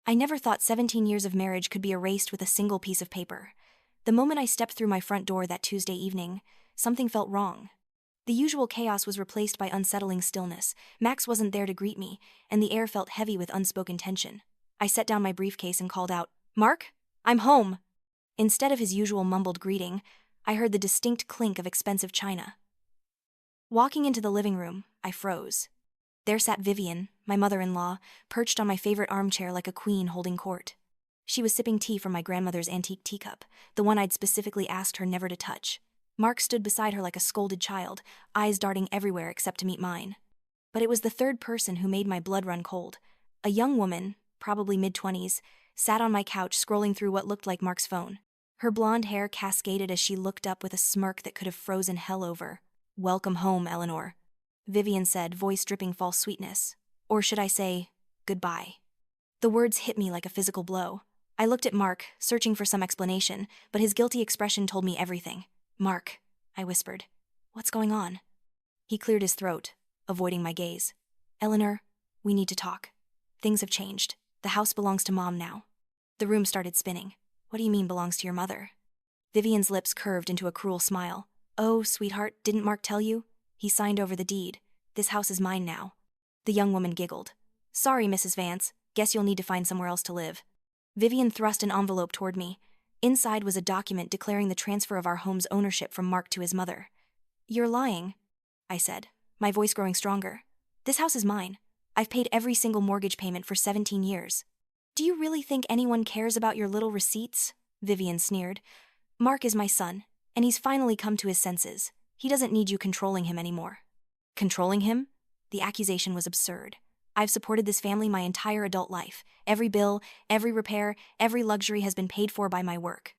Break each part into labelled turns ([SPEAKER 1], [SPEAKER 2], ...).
[SPEAKER 1] I never thought 17 years of marriage could be erased with a single piece of paper. The moment I stepped through my front door that Tuesday evening, something felt wrong. The usual chaos was replaced by unsettling stillness. Max wasn't there to greet me, and the air felt heavy with unspoken tension. I set down my briefcase and called out, "Mark, I'm home!" Instead of his usual mumbled greeting, I heard the distinct clink of expensive china. Walking into the living room, I froze. There sat Vivian, my mother-in-law, perched on my favorite armchair like a queen holding court. She was sipping tea from my grandmother's antique teacup, the one I'd specifically asked her never to touch. Mark stood beside her like a scolded child, eyes darting everywhere except to meet mine. But it was the third person who made my blood run cold. A young woman, probably mid-20s, sat on my couch scrolling through what looked like Mark's phone. Her blonde hair cascaded as she looked up with a smirk that could have frozen hell over. "Welcome home, Eleanor," Vivian said, voice dripping false sweetness. Or should I say, goodbye. The words hit me like a physical blow. I looked at Mark, searching for some explanation, but his guilty expression told me everything. "Mark," I whispered. "What's going on?" He cleared his throat, avoiding my gaze. "Eleanor, we need to talk. Things have changed. The house belongs to Mom now." The room started spinning. "What do you mean belongs to your mother?" Vivian's lips curved into a cruel smile. "Oh, sweetheart, didn't Mark tell you? He signed over the deed. This house is mine now." The young woman giggled. "Sorry, Mrs. Vance. Guess you'll need to find somewhere else to live." Vivian thrust an envelope toward me. Inside was a document declaring the transfer of our home's ownership from Mark to his mother. "You're lying," I said, my voice growing stronger. "This house is mine. I've paid every single mortgage payment for 17 years. Do you really think anyone cares about your little receipts?" Vivian sneered. "Mark is my son, and he's finally come to his senses. He doesn't need you controlling him anymore." Controlling him? The accusation was absurd. I've supported this family my entire adult life. Every bill, every repair, every luxury has been paid for by my work.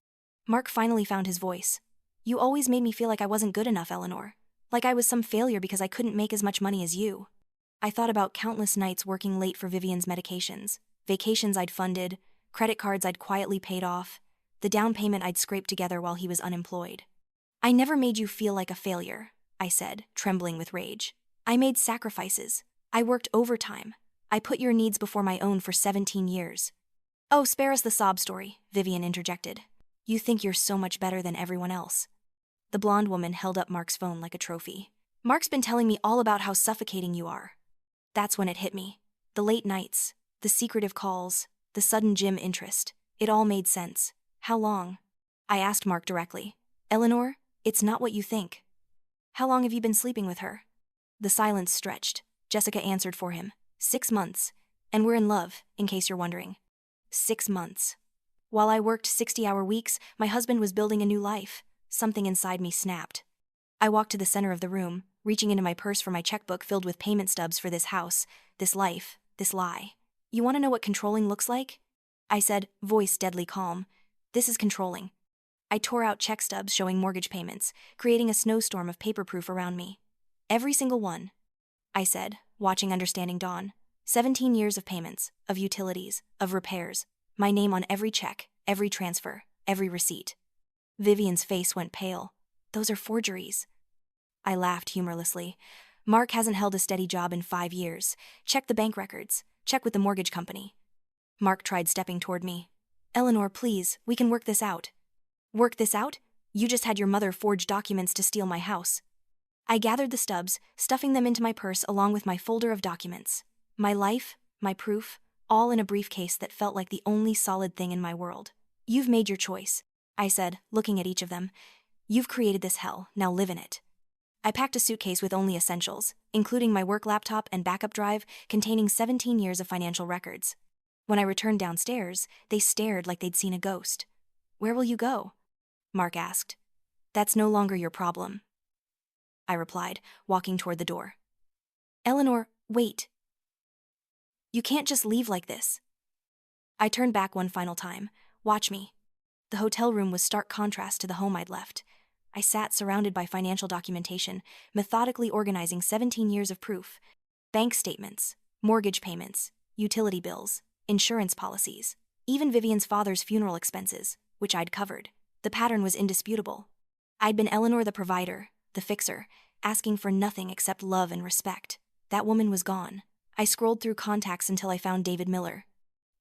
[SPEAKER 1] Mark finally found his voice. "You always made me feel like I wasn't good enough, Eleanor. Like I was some failure because I couldn't make as much money as you." I thought about countless nights working late for Vivian's medications, vacations I'd funded, credit cards I'd quietly paid off, the down payment I'd scraped together while he was unemployed. "I never made you feel like a failure," I said, trembling with rage. "I made sacrifices. I worked overtime. I put your needs before my own for 17 years. "Oh, spare us the sob story," Vivian interjected. "You think you're so much better than everyone else." The blonde woman held up Mark's phone like a trophy. "Mark's been telling me all about how suffocating you are." That's when it hit me. The late nights, the secretive calls, the sudden gym interest. It all made sense. "How long?" I asked Mark directly. "Eleanor, it's not what you think." "How long have you been sleeping with her?" The silence stretched. Jessica answered for him. 6 months. And we're in love, in case you're wondering. 6 months. While I worked 60-hour weeks, my husband was building a new life. Something inside me snapped. I walked to the center of the room, reaching into my purse for my checkbook filled with payment stubs for this house, this life, this lie. "You want to know what controlling looks like?" I said, voice deadly calm. "This is controlling." I tore out check stubs showing mortgage payments, creating a snowstorm of paper proof around me. "Every single one," I said, watching understanding dawn. 17 years of payments, of utilities, of repairs. My name on every check, every transfer, every receipt. Vivian's face went pale. "Those are forgeries." I laughed humorlessly. "Mark hasn't held a steady job in 5 years. Check the bank records. Check with the mortgage company." Mark tried stepping toward me. "Eleanor, please, we can work this out." "Work this out? You just had your mother forge documents to steal my house." I gathered the stubs, stuffing them into my purse along with my folder of documents. My life, my proof, all in a briefcase that felt like the only solid thing in my world. "You've made your choice," I said, looking at each of them. "You've created this hell, now live in it." I packed a suitcase with only essentials, including my work laptop and backup drive containing 17 years of financial records. When I returned downstairs, they stared like they'd seen a ghost. "Where will you go?" Mark asked. "That's no longer your problem," I replied, walking toward the door. "Eleanor, wait. You can't just leave like this." I turned back one final time. "Watch me." The hotel room was stark contrast to the home I'd left. I sat surrounded by financial documentation, methodically organizing 17 years of proof. Bank statements, mortgage payments, utility bills, insurance policies, even Vivian's father's funeral expenses, which I'd covered. The pattern was indisputable. I'd been Eleanor the provider, the fixer, asking for nothing except love and respect. That woman was gone. I scrolled through contacts until I found David Miller.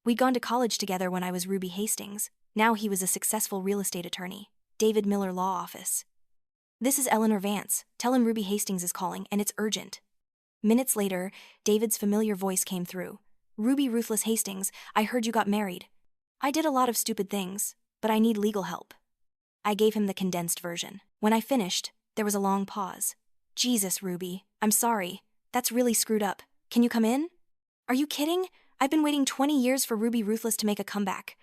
[SPEAKER 1] We'd gone to college together when I was Ruby Hastings. Now he was a successful real estate attorney. David Miller Law Office. This is Eleanor Vance. Tell him Ruby Hastings is calling, and it's urgent. Minutes later, David's familiar voice came through. Ruby Ruthless Hastings, I heard you got married. I did a lot of stupid things, but I need legal help. I gave him the condensed version. When I finished, there was a long pause. Jesus, Ruby, I'm sorry. That's really screwed up. Can you come in? Are you kidding? I've been waiting 20 years for Ruby Ruthless to make a comeback.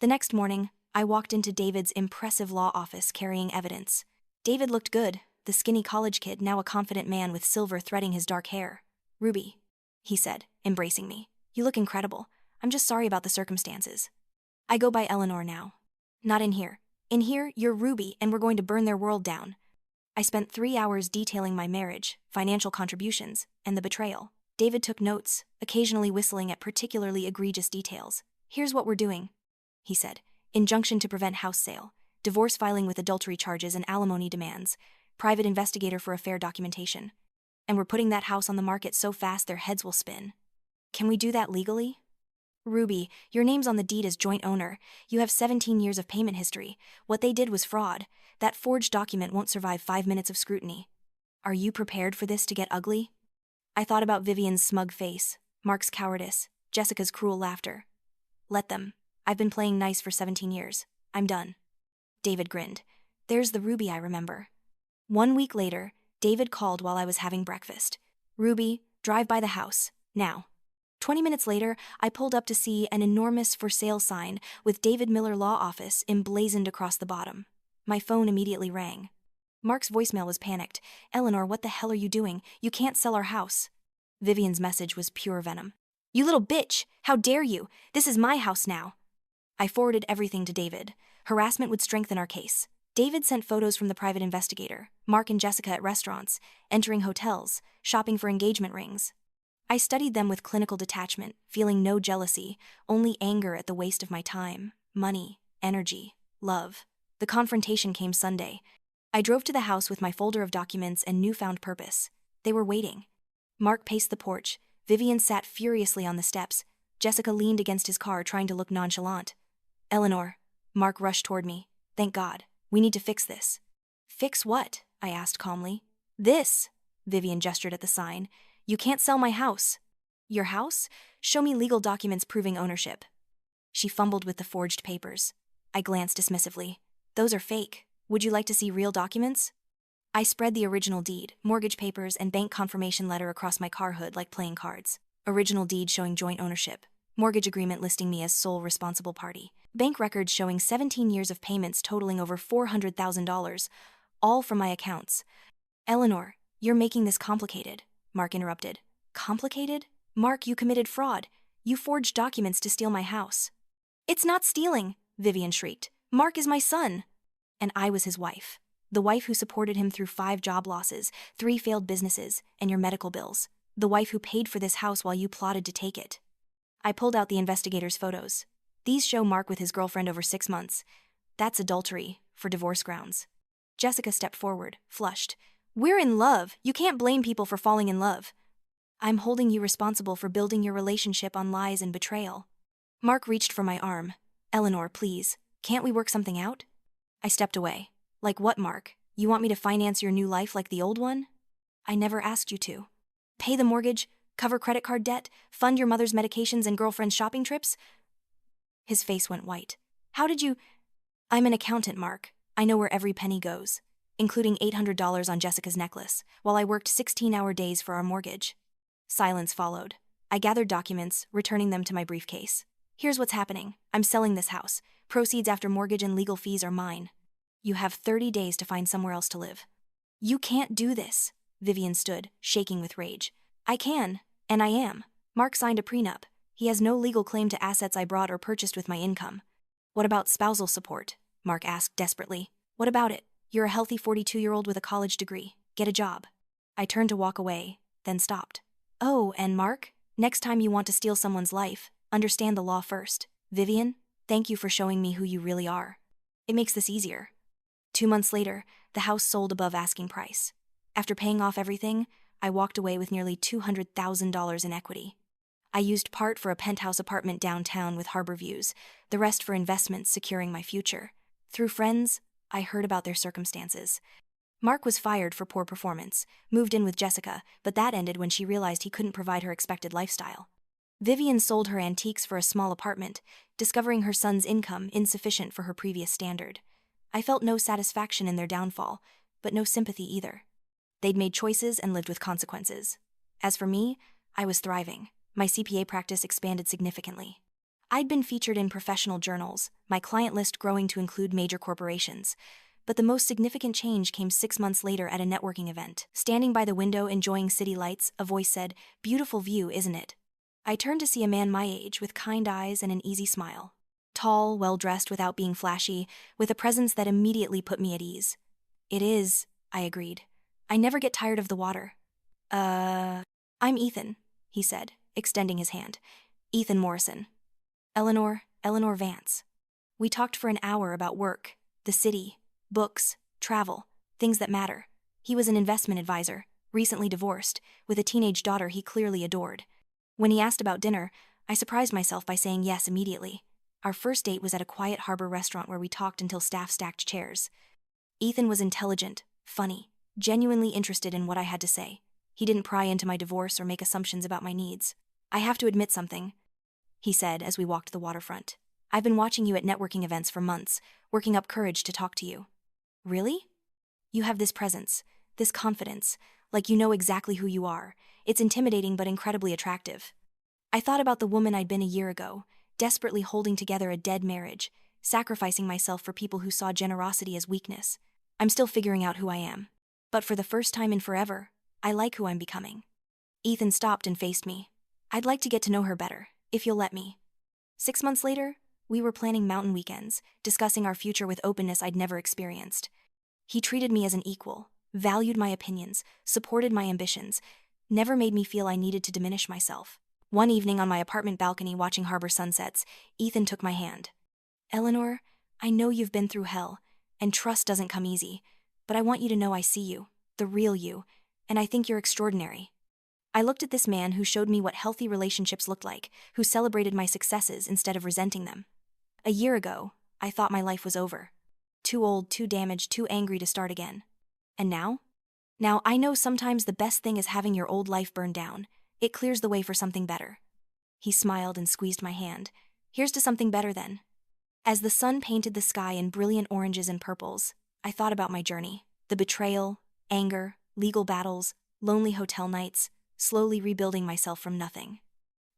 [SPEAKER 1] The next morning, I walked into David's impressive law office carrying evidence. David looked good, the skinny college kid, now a confident man with silver threading his dark hair. Ruby, he said, embracing me. You look incredible. I'm just sorry about the circumstances. I go by Eleanor now. Not in here. In here, you're Ruby, and we're going to burn their world down. I spent 3 hours detailing my marriage, financial contributions, and the betrayal. David took notes, occasionally whistling at particularly egregious details. Here's what we're doing, he said. Injunction to prevent house sale, divorce filing with adultery charges and alimony demands, private investigator for affair documentation. And we're putting that house on the market so fast their heads will spin. Can we do that legally? Ruby, your name's on the deed as joint owner. You have 17 years of payment history. What they did was fraud. That forged document won't survive 5 minutes of scrutiny. Are you prepared for this to get ugly? I thought about Vivian's smug face, Mark's cowardice, Jessica's cruel laughter. Let them. I've been playing nice for 17 years. I'm done. David grinned. There's the Ruby I remember. 1 week later, David called while I was having breakfast. Ruby, drive by the house, now. 20 minutes later, I pulled up to see an enormous for sale sign with David Miller Law Office emblazoned across the bottom. My phone immediately rang. Mark's voicemail was panicked. Eleanor, what the hell are you doing? You can't sell our house. Vivian's message was pure venom. You little bitch! How dare you? This is my house now. I forwarded everything to David. Harassment would strengthen our case. David sent photos from the private investigator, Mark and Jessica at restaurants, entering hotels, shopping for engagement rings. I studied them with clinical detachment, feeling no jealousy, only anger at the waste of my time, money, energy, love. The confrontation came Sunday. I drove to the house with my folder of documents and newfound purpose. They were waiting. Mark paced the porch. Vivian sat furiously on the steps. Jessica leaned against his car, trying to look nonchalant. Eleanor. Mark rushed toward me. Thank God. We need to fix this. Fix what? I asked calmly. This. Vivian gestured at the sign. You can't sell my house. Your house? Show me legal documents proving ownership. She fumbled with the forged papers. I glanced dismissively. Those are fake. Would you like to see real documents? I spread the original deed, mortgage papers, and bank confirmation letter across my car hood like playing cards. Original deed showing joint ownership. Mortgage agreement listing me as sole responsible party. Bank records showing 17 years of payments totaling over $400,000, all from my accounts. Eleanor, you're making this complicated, Mark interrupted. Complicated? Mark, you committed fraud. You forged documents to steal my house. It's not stealing, Vivian shrieked. Mark is my son. And I was his wife. The wife who supported him through 5 job losses, 3 failed businesses, and your medical bills. The wife who paid for this house while you plotted to take it. I pulled out the investigator's photos. These show Mark with his girlfriend over 6 months. That's adultery, for divorce grounds. Jessica stepped forward, flushed. We're in love. You can't blame people for falling in love. I'm holding you responsible for building your relationship on lies and betrayal. Mark reached for my arm. Eleanor, please. Can't we work something out? I stepped away. Like what, Mark? You want me to finance your new life like the old one? I never asked you to. Pay the mortgage, cover credit card debt, fund your mother's medications and girlfriend's shopping trips? His face went white. How did you... I'm an accountant, Mark. I know where every penny goes, including $800 on Jessica's necklace, while I worked 16-hour days for our mortgage. Silence followed. I gathered documents, returning them to my briefcase. Here's what's happening. I'm selling this house. Proceeds after mortgage and legal fees are mine. You have 30 days to find somewhere else to live. You can't do this. Vivian stood, shaking with rage. I can, and I am. Mark signed a prenup. He has no legal claim to assets I brought or purchased with my income. What about spousal support? Mark asked desperately. What about it? You're a healthy 42-year-old with a college degree. Get a job. I turned to walk away, then stopped. Oh, and Mark, next time you want to steal someone's life, understand the law first. Vivian, thank you for showing me who you really are. It makes this easier. 2 months later, the house sold above asking price. After paying off everything, I walked away with nearly $200,000 in equity. I used part for a penthouse apartment downtown with harbor views, the rest for investments securing my future. Through friends, I heard about their circumstances. Mark was fired for poor performance, moved in with Jessica, but that ended when she realized he couldn't provide her expected lifestyle. Vivian sold her antiques for a small apartment, discovering her son's income insufficient for her previous standard. I felt no satisfaction in their downfall, but no sympathy either. They'd made choices and lived with consequences. As for me, I was thriving. My CPA practice expanded significantly. I'd been featured in professional journals, my client list growing to include major corporations. But the most significant change came 6 months later at a networking event. Standing by the window enjoying city lights, a voice said, "Beautiful view, isn't it?" I turned to see a man my age with kind eyes and an easy smile. Tall, well-dressed without being flashy, with a presence that immediately put me at ease. "It is," I agreed. "I never get tired of the water." I'm Ethan," he said, extending his hand. "Ethan Morrison. Eleanor Vance." We talked for an hour about work, the city, books, travel, things that matter. He was an investment advisor, recently divorced, with a teenage daughter he clearly adored. When he asked about dinner, I surprised myself by saying yes immediately. Our first date was at a quiet harbor restaurant where we talked until staff stacked chairs. Ethan was intelligent, funny, genuinely interested in what I had to say. He didn't pry into my divorce or make assumptions about my needs. "I have to admit something," he said as we walked the waterfront. "I've been watching you at networking events for months, working up courage to talk to you." "Really? You have this presence, this confidence, like you know exactly who you are. It's intimidating but incredibly attractive." I thought about the woman I'd been a year ago, desperately holding together a dead marriage, sacrificing myself for people who saw generosity as weakness. I'm still figuring out who I am. But for the first time in forever, I like who I'm becoming. Ethan stopped and faced me. "I'd like to get to know her better, if you'll let me." 6 months later, we were planning mountain weekends, discussing our future with openness I'd never experienced. He treated me as an equal, valued my opinions, supported my ambitions, never made me feel I needed to diminish myself. One evening on my apartment balcony watching harbor sunsets, Ethan took my hand. "Eleanor, I know you've been through hell, and trust doesn't come easy, but I want you to know I see you, the real you, and I think you're extraordinary." I looked at this man who showed me what healthy relationships looked like, who celebrated my successes instead of resenting them. A year ago, I thought my life was over. Too old, too damaged, too angry to start again. And now? Now I know sometimes the best thing is having your old life burn down. It clears the way for something better. He smiled and squeezed my hand. "Here's to something better then." As the sun painted the sky in brilliant oranges and purples, I thought about my journey. The betrayal, anger, legal battles, lonely hotel nights, slowly rebuilding myself from nothing.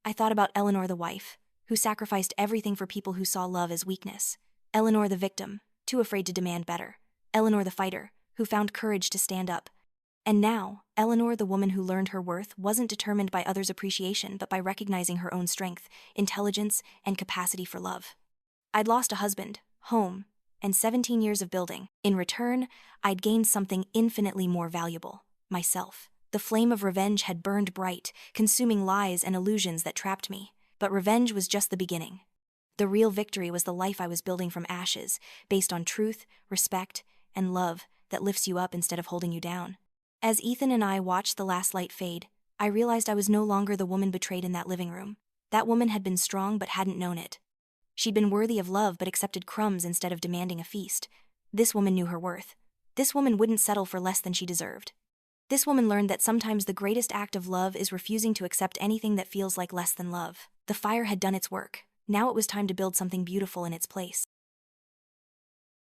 [SPEAKER 1] I thought about Eleanor the wife, who sacrificed everything for people who saw love as weakness. Eleanor the victim, too afraid to demand better. Eleanor the fighter, who found courage to stand up. And now, Eleanor, the woman who learned her worth, wasn't determined by others' appreciation but by recognizing her own strength, intelligence, and capacity for love. I'd lost a husband, home, and 17 years of building. In return, I'd gained something infinitely more valuable: myself. The flame of revenge had burned bright, consuming lies and illusions that trapped me. But revenge was just the beginning. The real victory was the life I was building from ashes, based on truth, respect, and love that lifts you up instead of holding you down. As Ethan and I watched the last light fade, I realized I was no longer the woman betrayed in that living room. That woman had been strong but hadn't known it. She'd been worthy of love but accepted crumbs instead of demanding a feast. This woman knew her worth. This woman wouldn't settle for less than she deserved. This woman learned that sometimes the greatest act of love is refusing to accept anything that feels like less than love. The fire had done its work. Now it was time to build something beautiful in its place.